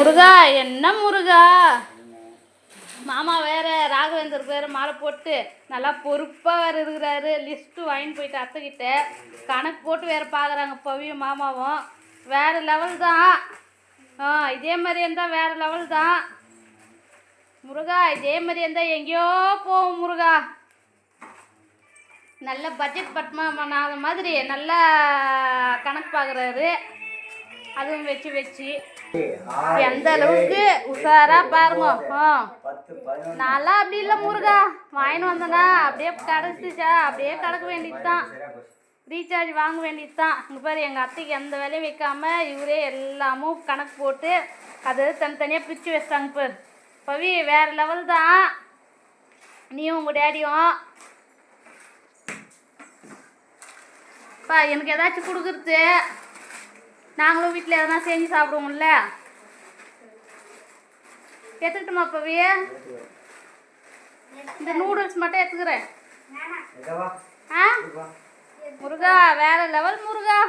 முருகா என்ன முருகா, மாமா வேற ராகவேந்தர் பேர் மாலை போட்டு நல்லா பொறுப்பாக வேறு இருக்கிறாரு. லிஸ்ட்டு வாங்கிட்டு போயிட்டு அத்தைக்கிட்ட கணக்கு போட்டு வேறு பார்க்குறாங்க. பவியும் மாமாவும் வேறு லெவல் தான். இதே மாதிரி இருந்தால் வேறு லெவல் தான் முருகா. இதே மாதிரி இருந்தால் எங்கேயோ போகும் முருகா. நல்ல பட்ஜெட் பட்மாத மாதிரி நல்லா கணக்கு பார்க்குறாரு. அதுவும் வச்சு எந்த அளவுக்கு உஷாரா பாருங்க. நல்லா அப்படி இல்லை முருகா. வாங்கின்னு வந்தனா அப்படியே கிடச்சிச்சா அப்படியே கிடக்க வேண்டியது தான். ரீசார்ஜ் வாங்க வேண்டியது தான். இங்கே பாரு, எங்கள் அத்தைக்கு எந்த வேலையும் வைக்காம இவரே எல்லாமும் கணக்கு போட்டு அது தனித்தனியாக பிரித்து வச்சிட்டாங்க. பாரு பவி, வேறு லெவல் தான். நீயும் உங்கள் டேடியும் எனக்கு ஏதாச்சும் கொடுக்குறது, நாங்களும் வீட்டில் எதனா செஞ்சு சாப்பிடுவோம்ல. எடுத்துக்கிட்டோமா பவி? இந்த நூடுல்ஸ் மட்டும் எடுத்துக்கிறேன். முருகா வேற லெவல் முருகா.